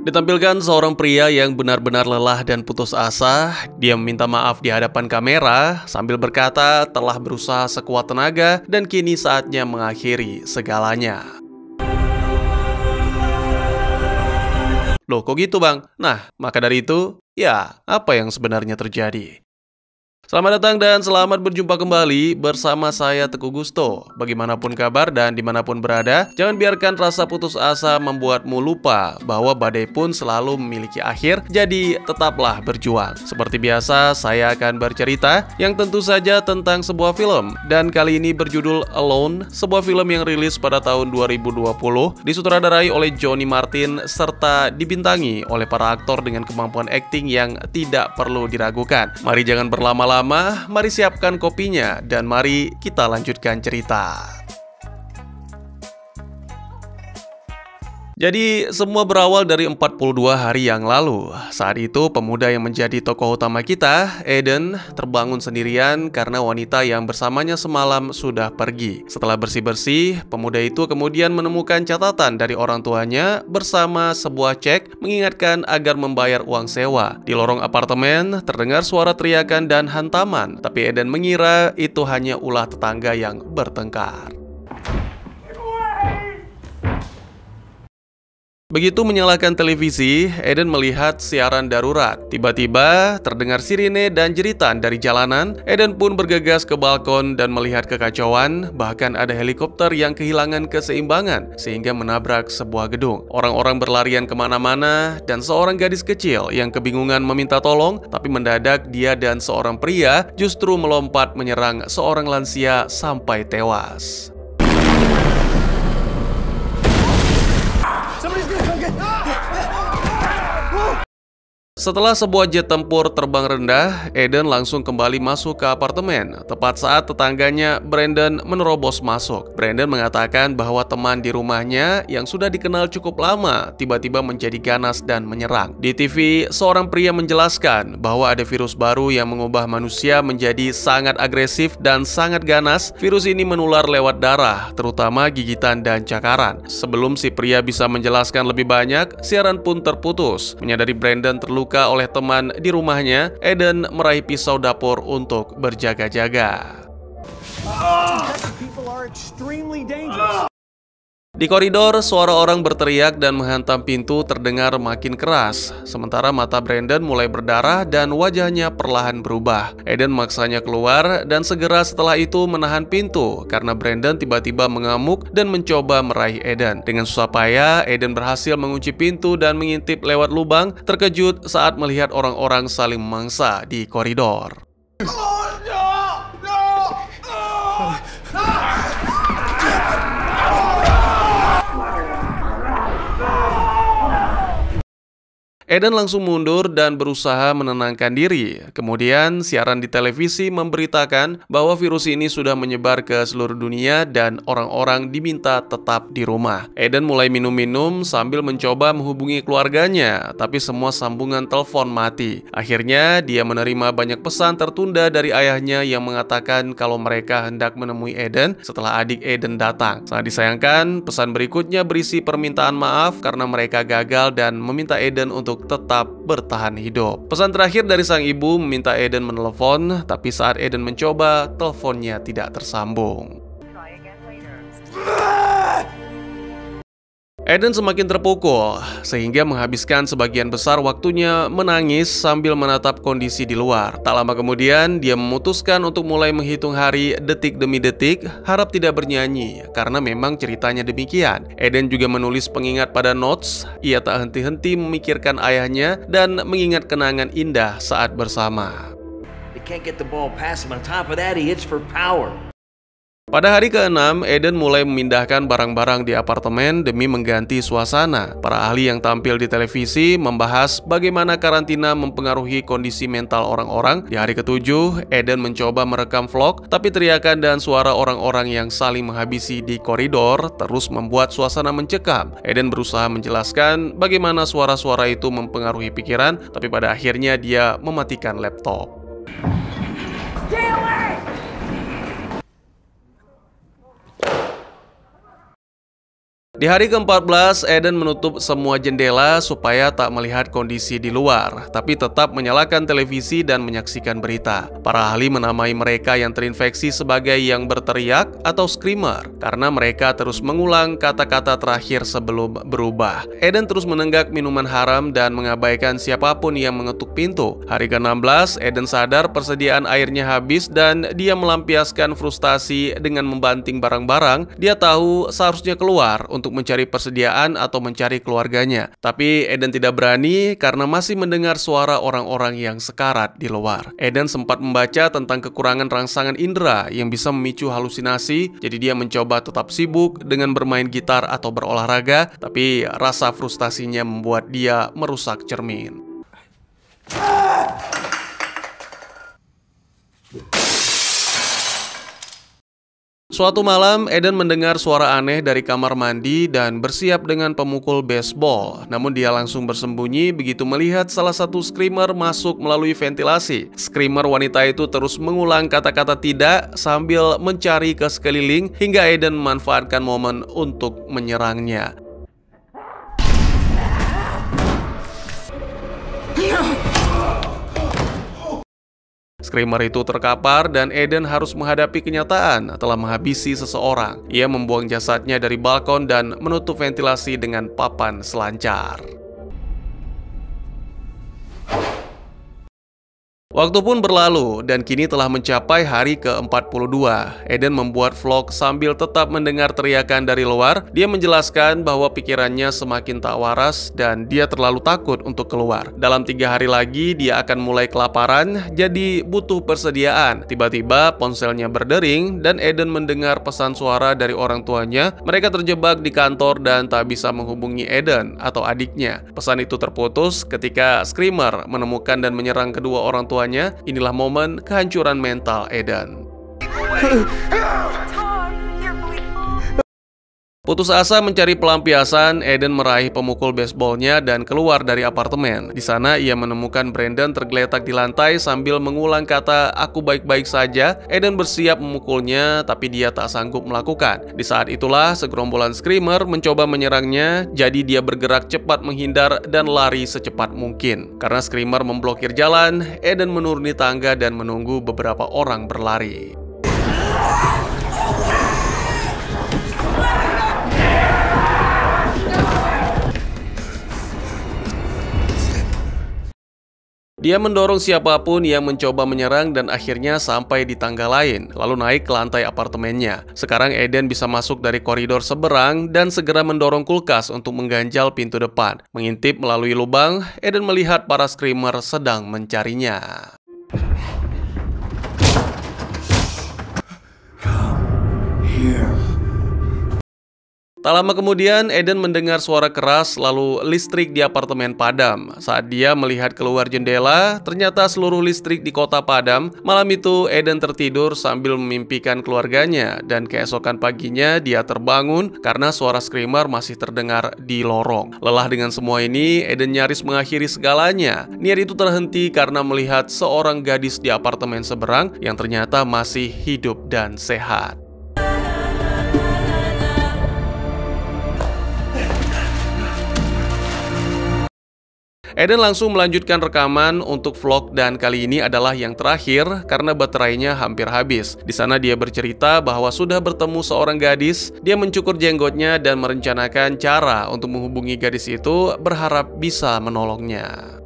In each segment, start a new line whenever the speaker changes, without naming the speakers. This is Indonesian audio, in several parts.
Ditampilkan seorang pria yang benar-benar lelah dan putus asa. Dia meminta maaf di hadapan kamera sambil berkata telah berusaha sekuat tenaga dan kini saatnya mengakhiri segalanya. Loh, kok gitu, Bang? Nah, maka dari itu, ya, apa yang sebenarnya terjadi? Selamat datang dan selamat berjumpa kembali bersama saya Teguh Gusto. Bagaimanapun kabar dan dimanapun berada, jangan biarkan rasa putus asa membuatmu lupa bahwa badai pun selalu memiliki akhir, jadi tetaplah berjuang. Seperti biasa, saya akan bercerita yang tentu saja tentang sebuah film. Dan kali ini berjudul Alone, sebuah film yang rilis pada tahun 2020, disutradarai oleh Johnny Martin, serta dibintangi oleh para aktor dengan kemampuan akting yang tidak perlu diragukan. Mari jangan berlama-lama, mari siapkan kopinya dan mari kita lanjutkan cerita. Jadi, semua berawal dari 42 hari yang lalu. Saat itu, pemuda yang menjadi tokoh utama kita, Eden, terbangun sendirian karena wanita yang bersamanya semalam sudah pergi. Setelah bersih-bersih, pemuda itu kemudian menemukan catatan dari orang tuanya bersama sebuah cek mengingatkan agar membayar uang sewa. Di lorong apartemen, terdengar suara teriakan dan hantaman, tapi Eden mengira itu hanya ulah tetangga yang bertengkar. Begitu menyalakan televisi, Eden melihat siaran darurat. Tiba-tiba terdengar sirine dan jeritan dari jalanan. Eden pun bergegas ke balkon dan melihat kekacauan. Bahkan ada helikopter yang kehilangan keseimbangan sehingga menabrak sebuah gedung. Orang-orang berlarian kemana-mana dan seorang gadis kecil yang kebingungan meminta tolong. Tapi mendadak dia dan seorang pria justru melompat menyerang seorang lansia sampai tewas. Setelah sebuah jet tempur terbang rendah, Eden langsung kembali masuk ke apartemen. Tepat saat tetangganya, Brandon, menerobos masuk. Brandon mengatakan bahwa teman di rumahnya yang sudah dikenal cukup lama tiba-tiba menjadi ganas dan menyerang. Di TV, seorang pria menjelaskan bahwa ada virus baru yang mengubah manusia menjadi sangat agresif dan sangat ganas. Virus ini menular lewat darah, terutama gigitan dan cakaran. Sebelum si pria bisa menjelaskan lebih banyak, siaran pun terputus. Menyadari Brandon terluka oleh teman di rumahnya, Eden meraih pisau dapur untuk berjaga-jaga. Di koridor, suara orang berteriak dan menghantam pintu terdengar makin keras. Sementara mata Brandon mulai berdarah dan wajahnya perlahan berubah. Eden maksanya keluar dan segera setelah itu menahan pintu karena Brandon tiba-tiba mengamuk dan mencoba meraih Eden. Dengan susah payah, Eden berhasil mengunci pintu dan mengintip lewat lubang, terkejut saat melihat orang-orang saling memangsa di koridor. Eden langsung mundur dan berusaha menenangkan diri. Kemudian, siaran di televisi memberitakan bahwa virus ini sudah menyebar ke seluruh dunia dan orang-orang diminta tetap di rumah. Eden mulai minum-minum sambil mencoba menghubungi keluarganya, tapi semua sambungan telepon mati. Akhirnya, dia menerima banyak pesan tertunda dari ayahnya yang mengatakan kalau mereka hendak menemui Eden setelah adik Eden datang. Sangat disayangkan, pesan berikutnya berisi permintaan maaf karena mereka gagal dan meminta Eden untuk tetap bertahan hidup. Pesan terakhir dari sang ibu meminta Eden menelepon, tapi saat Eden mencoba, teleponnya tidak tersambung. Eden semakin terpukul, sehingga menghabiskan sebagian besar waktunya menangis sambil menatap kondisi di luar. Tak lama kemudian, dia memutuskan untuk mulai menghitung hari detik demi detik, harap tidak bernyanyi, karena memang ceritanya demikian. Eden juga menulis pengingat pada notes, ia tak henti-henti memikirkan ayahnya dan mengingat kenangan indah saat bersama. Pada hari ke-6, Eden mulai memindahkan barang-barang di apartemen demi mengganti suasana. Para ahli yang tampil di televisi membahas bagaimana karantina mempengaruhi kondisi mental orang-orang. Di hari ke-7, Eden mencoba merekam vlog, tapi teriakan dan suara orang-orang yang saling menghabisi di koridor terus membuat suasana mencekam. Eden berusaha menjelaskan bagaimana suara-suara itu mempengaruhi pikiran, tapi pada akhirnya dia mematikan laptop. Di hari ke-14, Eden menutup semua jendela supaya tak melihat kondisi di luar, tapi tetap menyalakan televisi dan menyaksikan berita. Para ahli menamai mereka yang terinfeksi sebagai yang berteriak atau screamer, karena mereka terus mengulang kata-kata terakhir sebelum berubah. Eden terus menenggak minuman haram dan mengabaikan siapapun yang mengetuk pintu. Hari ke-16, Eden sadar persediaan airnya habis dan dia melampiaskan frustasi dengan membanting barang-barang. Dia tahu seharusnya keluar untuk mencari persediaan atau mencari keluarganya. Tapi Eden tidak berani karena masih mendengar suara orang-orang yang sekarat di luar. Eden sempat membaca tentang kekurangan rangsangan indera yang bisa memicu halusinasi, jadi dia mencoba tetap sibuk dengan bermain gitar atau berolahraga, tapi rasa frustasinya membuat dia merusak cermin. Suatu malam, Eden mendengar suara aneh dari kamar mandi dan bersiap dengan pemukul baseball. Namun dia langsung bersembunyi begitu melihat salah satu screamer masuk melalui ventilasi. Screamer wanita itu terus mengulang kata-kata tidak sambil mencari ke sekeliling hingga Eden memanfaatkan momen untuk menyerangnya. Screamer itu terkapar dan Eden harus menghadapi kenyataan telah menghabisi seseorang. Ia membuang jasadnya dari balkon dan menutup ventilasi dengan papan selancar. Waktu pun berlalu dan kini telah mencapai hari ke-42. Eden membuat vlog sambil tetap mendengar teriakan dari luar. Dia menjelaskan bahwa pikirannya semakin tak waras dan dia terlalu takut untuk keluar. Dalam 3 hari lagi dia akan mulai kelaparan, jadi butuh persediaan. Tiba-tiba ponselnya berdering dan Eden mendengar pesan suara dari orang tuanya. Mereka terjebak di kantor dan tak bisa menghubungi Eden atau adiknya. Pesan itu terputus ketika screamer menemukan dan menyerang kedua orang tua. Inilah momen kehancuran mental Eden. Putus asa mencari pelampiasan, Eden meraih pemukul baseballnya dan keluar dari apartemen. Di sana ia menemukan Brandon tergeletak di lantai sambil mengulang kata "aku baik-baik saja". Eden bersiap memukulnya, tapi dia tak sanggup melakukan. Di saat itulah segerombolan screamer mencoba menyerangnya, jadi dia bergerak cepat menghindar dan lari secepat mungkin. Karena screamer memblokir jalan, Eden menuruni tangga dan menunggu beberapa orang berlari. Dia mendorong siapapun yang mencoba menyerang dan akhirnya sampai di tangga lain, lalu naik ke lantai apartemennya. Sekarang Eden bisa masuk dari koridor seberang dan segera mendorong kulkas untuk mengganjal pintu depan. Mengintip melalui lubang, Eden melihat para screamer sedang mencarinya. Come here. Tak lama kemudian, Eden mendengar suara keras lalu listrik di apartemen padam. Saat dia melihat keluar jendela, ternyata seluruh listrik di kota padam. Malam itu, Eden tertidur sambil memimpikan keluarganya. Dan keesokan paginya, dia terbangun karena suara screamer masih terdengar di lorong. Lelah dengan semua ini, Eden nyaris mengakhiri segalanya. Niat itu terhenti karena melihat seorang gadis di apartemen seberang yang ternyata masih hidup dan sehat. Eden langsung melanjutkan rekaman untuk vlog dan kali ini adalah yang terakhir karena baterainya hampir habis. Di sana dia bercerita bahwa sudah bertemu seorang gadis, dia mencukur jenggotnya dan merencanakan cara untuk menghubungi gadis itu, berharap bisa menolongnya.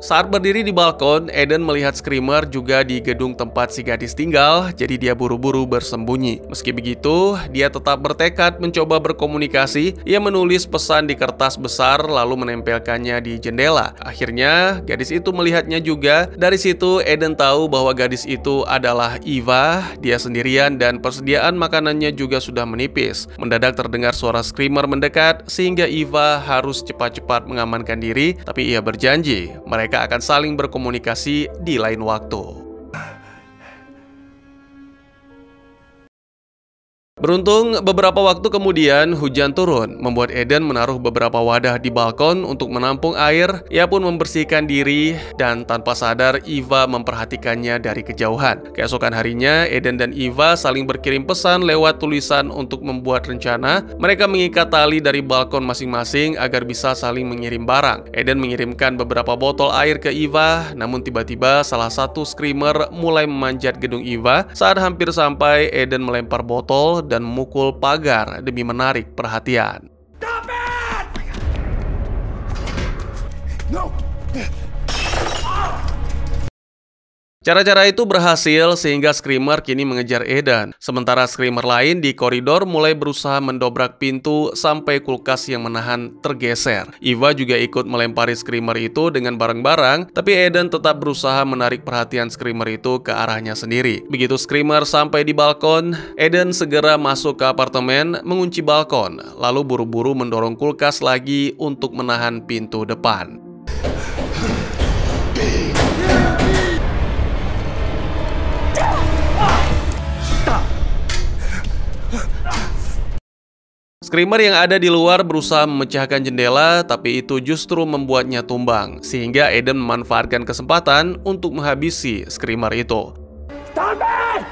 Saat berdiri di balkon, Eden melihat screamer juga di gedung tempat si gadis tinggal, jadi dia buru-buru bersembunyi. Meski begitu, dia tetap bertekad mencoba berkomunikasi. Ia menulis pesan di kertas besar lalu menempelkannya di jendela. Akhirnya, gadis itu melihatnya juga. Dari situ, Eden tahu bahwa gadis itu adalah Eva. Dia sendirian dan persediaan makanannya juga sudah menipis. Mendadak terdengar suara screamer mendekat, sehingga Eva harus cepat-cepat mengamankan diri, tapi ia berjanji mereka akan saling berkomunikasi di lain waktu. Beruntung, beberapa waktu kemudian hujan turun, membuat Eden menaruh beberapa wadah di balkon untuk menampung air. Ia pun membersihkan diri, dan tanpa sadar Eva memperhatikannya dari kejauhan. Keesokan harinya, Eden dan Eva saling berkirim pesan lewat tulisan untuk membuat rencana. Mereka mengikat tali dari balkon masing-masing agar bisa saling mengirim barang. Eden mengirimkan beberapa botol air ke Eva, namun tiba-tiba salah satu screamer mulai memanjat gedung Eva. Saat hampir sampai, Eden melempar botol dan memukul pagar demi menarik perhatian.
Stop it! No!
Cara-cara itu berhasil sehingga Screamer kini mengejar Eden. Sementara Screamer lain di koridor mulai berusaha mendobrak pintu sampai kulkas yang menahan tergeser. Eva juga ikut melempari Screamer itu dengan barang-barang, tapi Eden tetap berusaha menarik perhatian Screamer itu ke arahnya sendiri. Begitu Screamer sampai di balkon, Eden segera masuk ke apartemen, mengunci balkon, lalu buru-buru mendorong kulkas lagi untuk menahan pintu depan. Screamer yang ada di luar berusaha memecahkan jendela, tapi itu justru membuatnya tumbang, sehingga Eden memanfaatkan kesempatan untuk menghabisi Screamer itu.
Stop it!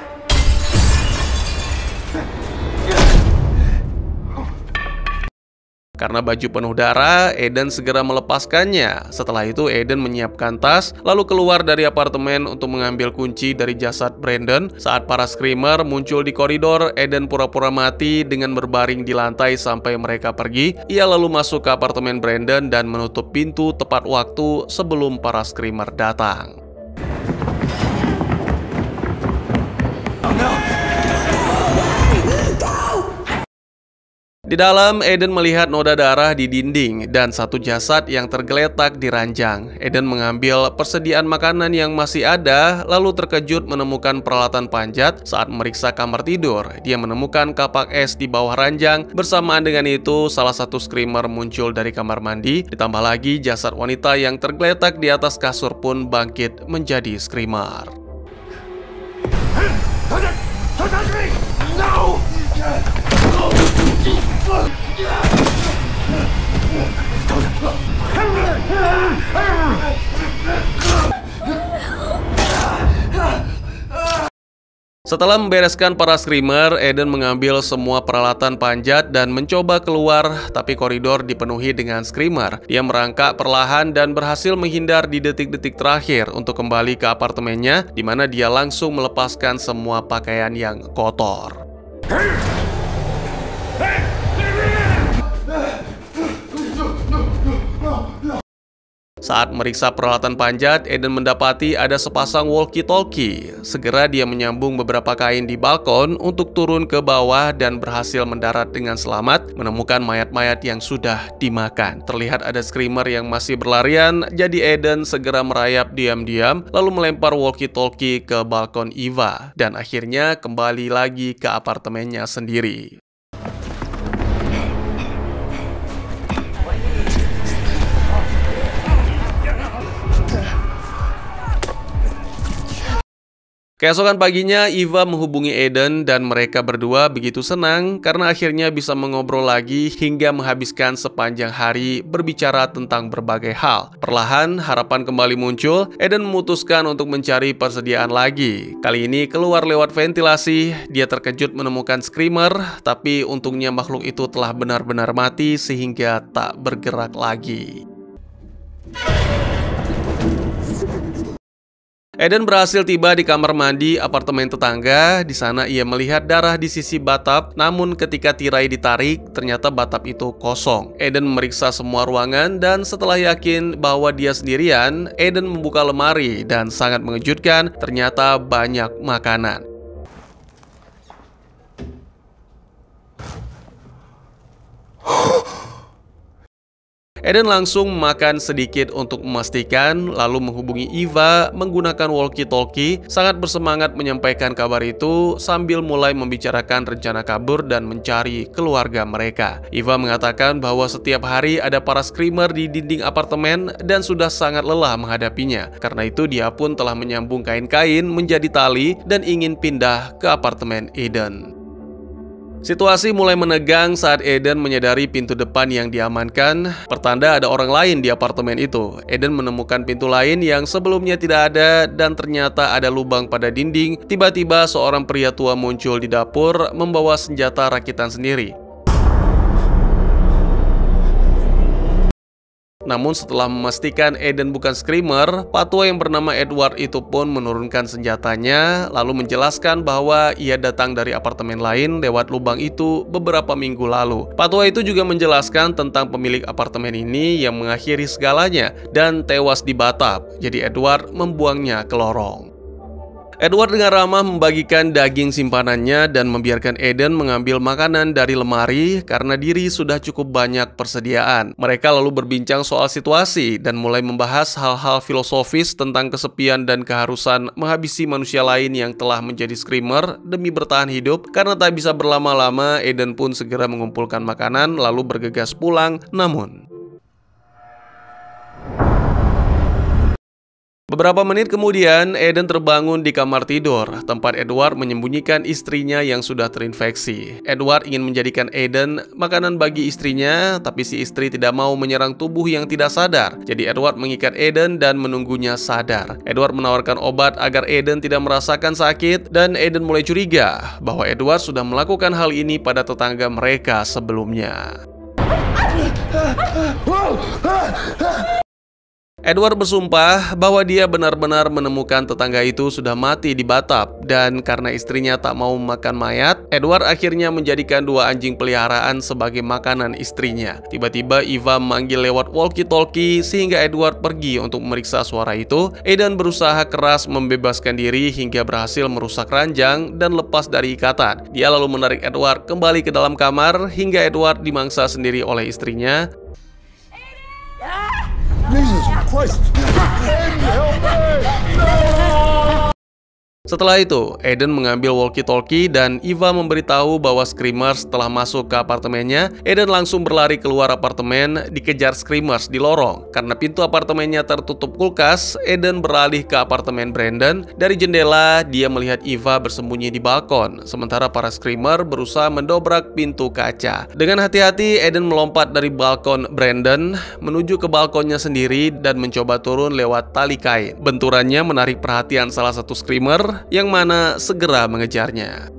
Karena baju penuh darah, Eden segera melepaskannya. Setelah itu, Eden menyiapkan tas, lalu keluar dari apartemen untuk mengambil kunci dari jasad Brandon. Saat para Screamer muncul di koridor, Eden pura-pura mati dengan berbaring di lantai sampai mereka pergi. Ia lalu masuk ke apartemen Brandon dan menutup pintu tepat waktu sebelum para Screamer datang. Di dalam, Eden melihat noda darah di dinding dan satu jasad yang tergeletak di ranjang. Eden mengambil persediaan makanan yang masih ada, lalu terkejut menemukan peralatan panjat. Saat memeriksa kamar tidur, dia menemukan kapak es di bawah ranjang. Bersamaan dengan itu, salah satu Screamer muncul dari kamar mandi. Ditambah lagi, jasad wanita yang tergeletak di atas kasur pun bangkit menjadi Screamer.
No!
Setelah membereskan para Screamer, Eden mengambil semua peralatan panjat dan mencoba keluar, tapi koridor dipenuhi dengan Screamer. Dia merangkak perlahan dan berhasil menghindar di detik-detik terakhir untuk kembali ke apartemennya, di mana dia langsung melepaskan semua pakaian yang kotor. Saat meriksa peralatan panjat, Eden mendapati ada sepasang walkie-talkie. Segera dia menyambung beberapa kain di balkon untuk turun ke bawah dan berhasil mendarat dengan selamat, menemukan mayat-mayat yang sudah dimakan. Terlihat ada Screamer yang masih berlarian, jadi Eden segera merayap diam-diam, lalu melempar walkie-talkie ke balkon Eva, dan akhirnya kembali lagi ke apartemennya sendiri. Keesokan paginya, Eva menghubungi Eden dan mereka berdua begitu senang karena akhirnya bisa mengobrol lagi hingga menghabiskan sepanjang hari berbicara tentang berbagai hal. Perlahan, harapan kembali muncul. Eden memutuskan untuk mencari persediaan lagi. Kali ini keluar lewat ventilasi. Dia terkejut menemukan Screamer, tapi untungnya makhluk itu telah benar-benar mati sehingga tak bergerak lagi. Eden berhasil tiba di kamar mandi apartemen tetangga. Di sana ia melihat darah di sisi bathtub, namun ketika tirai ditarik, ternyata bathtub itu kosong. Eden memeriksa semua ruangan dan setelah yakin bahwa dia sendirian, Eden membuka lemari dan sangat mengejutkan, ternyata banyak makanan. Eden langsung makan sedikit untuk memastikan, lalu menghubungi Eva menggunakan walkie-talkie, sangat bersemangat menyampaikan kabar itu sambil mulai membicarakan rencana kabur dan mencari keluarga mereka. Eva mengatakan bahwa setiap hari ada para Screamer di dinding apartemen dan sudah sangat lelah menghadapinya. Karena itu dia pun telah menyambung kain-kain menjadi tali dan ingin pindah ke apartemen Eden. Situasi mulai menegang saat Eden menyadari pintu depan yang diamankan, pertanda ada orang lain di apartemen itu. Eden menemukan pintu lain yang sebelumnya tidak ada dan ternyata ada lubang pada dinding. Tiba-tiba seorang pria tua muncul di dapur membawa senjata rakitan sendiri. Namun setelah memastikan Eden bukan Screamer, Pak Tua yang bernama Edward itu pun menurunkan senjatanya, lalu menjelaskan bahwa ia datang dari apartemen lain lewat lubang itu beberapa minggu lalu. Pak Tua itu juga menjelaskan tentang pemilik apartemen ini yang mengakhiri segalanya dan tewas di batap, jadi Edward membuangnya ke lorong. Edward dengan ramah membagikan daging simpanannya dan membiarkan Eden mengambil makanan dari lemari karena diri sudah cukup banyak persediaan. Mereka lalu berbincang soal situasi dan mulai membahas hal-hal filosofis tentang kesepian dan keharusan menghabisi manusia lain yang telah menjadi Screamer demi bertahan hidup. Karena tak bisa berlama-lama, Eden pun segera mengumpulkan makanan lalu bergegas pulang. Namun beberapa menit kemudian, Eden terbangun di kamar tidur, tempat Edward menyembunyikan istrinya yang sudah terinfeksi. Edward ingin menjadikan Eden makanan bagi istrinya, tapi si istri tidak mau menyerang tubuh yang tidak sadar. Jadi Edward mengikat Eden dan menunggunya sadar. Edward menawarkan obat agar Eden tidak merasakan sakit, dan Eden mulai curiga bahwa Edward sudah melakukan hal ini pada tetangga mereka sebelumnya. Edward bersumpah bahwa dia benar-benar menemukan tetangga itu sudah mati di batap, dan karena istrinya tak mau makan mayat, Edward akhirnya menjadikan 2 anjing peliharaan sebagai makanan istrinya. Tiba-tiba Eva memanggil lewat walkie-talkie sehingga Edward pergi untuk memeriksa suara itu. Eden berusaha keras membebaskan diri hingga berhasil merusak ranjang dan lepas dari ikatan. Dia lalu menarik Edward kembali ke dalam kamar hingga Edward dimangsa sendiri oleh istrinya.
Jesus Christ! Help me! No!
Setelah itu, Eden mengambil walkie-talkie dan Eva memberitahu bahwa Screamers telah masuk ke apartemennya. Eden langsung berlari keluar apartemen, dikejar Screamers di lorong. Karena pintu apartemennya tertutup kulkas, Eden beralih ke apartemen Brandon. Dari jendela, dia melihat Eva bersembunyi di balkon, sementara para Screamer berusaha mendobrak pintu kaca. Dengan hati-hati, Eden melompat dari balkon Brandon menuju ke balkonnya sendiri dan mencoba turun lewat tali kain. Benturannya menarik perhatian salah satu Screamer, yang mana segera mengejarnya.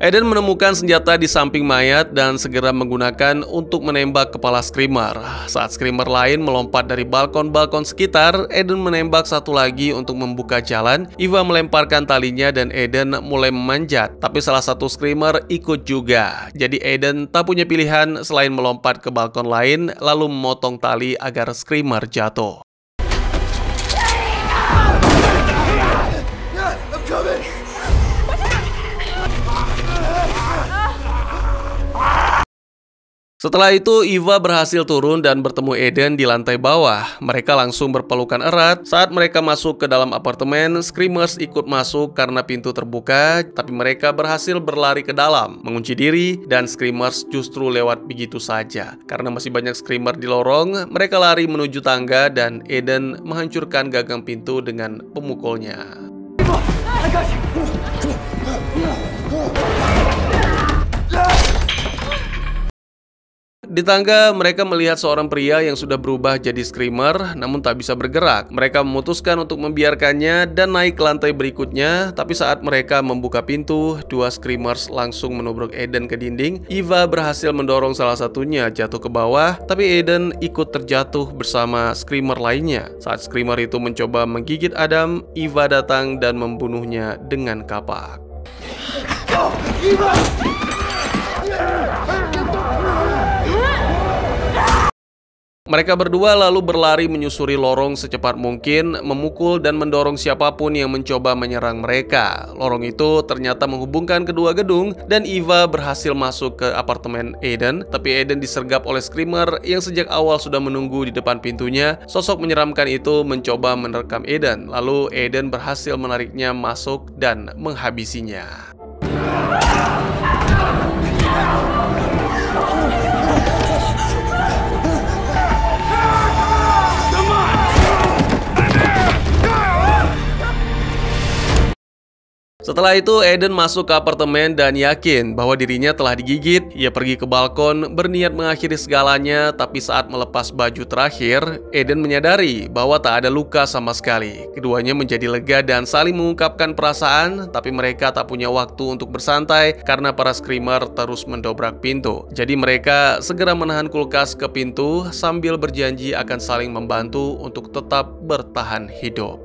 Eden menemukan senjata di samping mayat dan segera menggunakan untuk menembak kepala Screamer. Saat Screamer lain melompat dari balkon-balkon sekitar, Eden menembak satu lagi untuk membuka jalan. Eva melemparkan talinya dan Eden mulai memanjat, tapi salah satu Screamer ikut juga. Jadi Eden tak punya pilihan selain melompat ke balkon lain lalu memotong tali agar Screamer jatuh. Setelah itu, Eva berhasil turun dan bertemu Eden di lantai bawah. Mereka langsung berpelukan erat. Saat mereka masuk ke dalam apartemen, Screamers ikut masuk karena pintu terbuka, tapi mereka berhasil berlari ke dalam, mengunci diri, dan Screamers justru lewat begitu saja. Karena masih banyak Screamer di lorong, mereka lari menuju tangga dan Eden menghancurkan gagang pintu dengan pemukulnya. Di tangga, mereka melihat seorang pria yang sudah berubah jadi Screamer, namun tak bisa bergerak. Mereka memutuskan untuk membiarkannya dan naik ke lantai berikutnya. Tapi saat mereka membuka pintu, 2 Screamers langsung menubruk Eden ke dinding. Eva berhasil mendorong salah satunya jatuh ke bawah, tapi Eden ikut terjatuh bersama Screamer lainnya. Saat Screamer itu mencoba menggigit Adam, Eva datang dan membunuhnya dengan kapak. Mereka berdua lalu berlari menyusuri lorong secepat mungkin, memukul dan mendorong siapapun yang mencoba menyerang mereka. Lorong itu ternyata menghubungkan kedua gedung dan Eva berhasil masuk ke apartemen Eden, tapi Eden disergap oleh Screamer yang sejak awal sudah menunggu di depan pintunya. Sosok menyeramkan itu mencoba menerkam Eden, lalu Eden berhasil menariknya masuk dan menghabisinya. Setelah itu, Eden masuk ke apartemen dan yakin bahwa dirinya telah digigit. Ia pergi ke balkon, berniat mengakhiri segalanya, tapi saat melepas baju terakhir, Eden menyadari bahwa tak ada luka sama sekali. Keduanya menjadi lega dan saling mengungkapkan perasaan, tapi mereka tak punya waktu untuk bersantai karena para screamer terus mendobrak pintu. Jadi mereka segera menahan kulkas ke pintu sambil berjanji akan saling membantu untuk tetap bertahan hidup.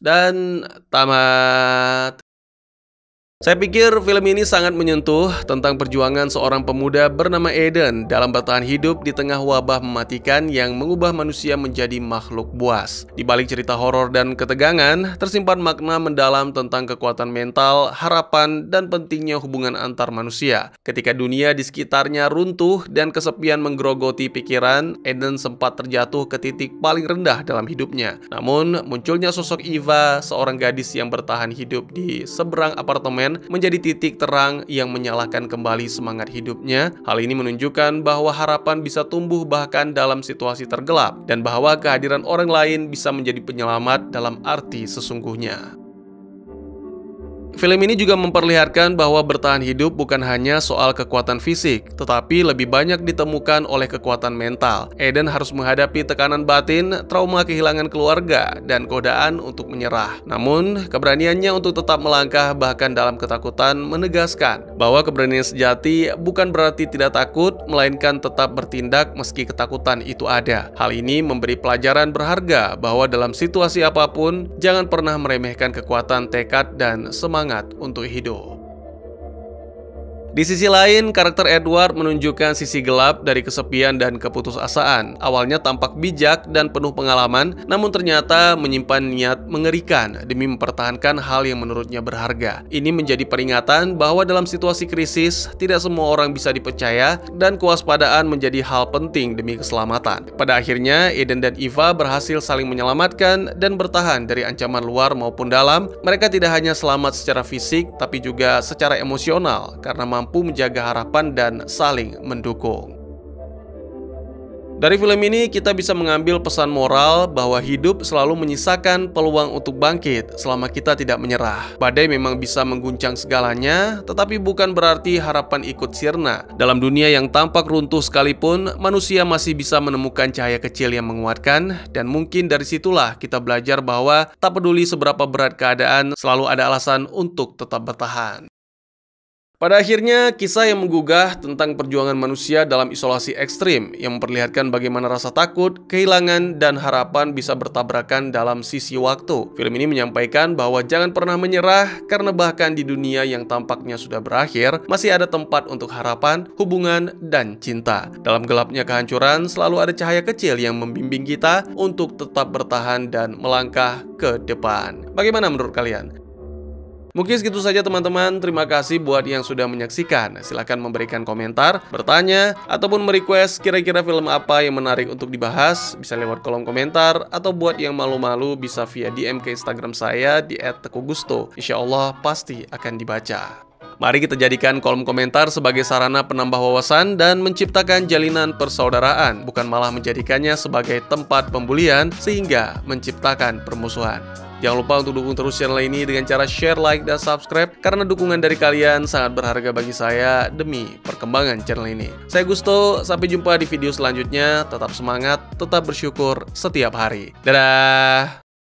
Dan tamat. Saya pikir film ini sangat menyentuh tentang perjuangan seorang pemuda bernama Eden dalam bertahan hidup di tengah wabah mematikan yang mengubah manusia menjadi makhluk buas. Di balik cerita horor dan ketegangan, tersimpan makna mendalam tentang kekuatan mental, harapan, dan pentingnya hubungan antar manusia. Ketika dunia di sekitarnya runtuh dan kesepian menggerogoti pikiran, Eden sempat terjatuh ke titik paling rendah dalam hidupnya. Namun, munculnya sosok Eva, seorang gadis yang bertahan hidup di seberang apartemen, menjadi titik terang yang menyalakan kembali semangat hidupnya. Hal ini menunjukkan bahwa harapan bisa tumbuh bahkan dalam situasi tergelap, dan bahwa kehadiran orang lain bisa menjadi penyelamat dalam arti sesungguhnya. Film ini juga memperlihatkan bahwa bertahan hidup bukan hanya soal kekuatan fisik, tetapi lebih banyak ditemukan oleh kekuatan mental. Eden harus menghadapi tekanan batin, trauma kehilangan keluarga, dan godaan untuk menyerah. Namun, keberaniannya untuk tetap melangkah bahkan dalam ketakutan menegaskan bahwa keberanian sejati bukan berarti tidak takut, melainkan tetap bertindak meski ketakutan itu ada. Hal ini memberi pelajaran berharga bahwa dalam situasi apapun, jangan pernah meremehkan kekuatan tekad dan semangat untuk hidup. Di sisi lain, karakter Edward menunjukkan sisi gelap dari kesepian dan keputusasaan. Awalnya tampak bijak dan penuh pengalaman, namun ternyata menyimpan niat mengerikan demi mempertahankan hal yang menurutnya berharga. Ini menjadi peringatan bahwa dalam situasi krisis, tidak semua orang bisa dipercaya dan kewaspadaan menjadi hal penting demi keselamatan. Pada akhirnya, Eden dan Eva berhasil saling menyelamatkan dan bertahan dari ancaman luar maupun dalam. Mereka tidak hanya selamat secara fisik, tapi juga secara emosional karena mampu menjaga harapan dan saling mendukung. Dari film ini kita bisa mengambil pesan moral bahwa hidup selalu menyisakan peluang untuk bangkit selama kita tidak menyerah. Badai memang bisa mengguncang segalanya, tetapi bukan berarti harapan ikut sirna. Dalam dunia yang tampak runtuh sekalipun, manusia masih bisa menemukan cahaya kecil yang menguatkan, dan mungkin dari situlah kita belajar bahwa tak peduli seberapa berat keadaan, selalu ada alasan untuk tetap bertahan. Pada akhirnya, kisah yang menggugah tentang perjuangan manusia dalam isolasi ekstrim yang memperlihatkan bagaimana rasa takut, kehilangan, dan harapan bisa bertabrakan dalam sisi waktu. Film ini menyampaikan bahwa jangan pernah menyerah karena bahkan di dunia yang tampaknya sudah berakhir, masih ada tempat untuk harapan, hubungan, dan cinta. Dalam gelapnya kehancuran, selalu ada cahaya kecil yang membimbing kita untuk tetap bertahan dan melangkah ke depan. Bagaimana menurut kalian? Mungkin segitu saja teman-teman, terima kasih buat yang sudah menyaksikan. Silahkan memberikan komentar, bertanya, ataupun merequest kira-kira film apa yang menarik untuk dibahas. Bisa lewat kolom komentar, atau buat yang malu-malu bisa via DM ke Instagram saya di @tekugusto. Insya Allah pasti akan dibaca. Mari kita jadikan kolom komentar sebagai sarana penambah wawasan dan menciptakan jalinan persaudaraan, bukan malah menjadikannya sebagai tempat pembulian sehingga menciptakan permusuhan. Jangan lupa untuk dukung terus channel ini dengan cara share, like, dan subscribe, karena dukungan dari kalian sangat berharga bagi saya demi perkembangan channel ini. Saya Gusto, sampai jumpa di video selanjutnya. Tetap semangat, tetap bersyukur setiap hari. Dadah!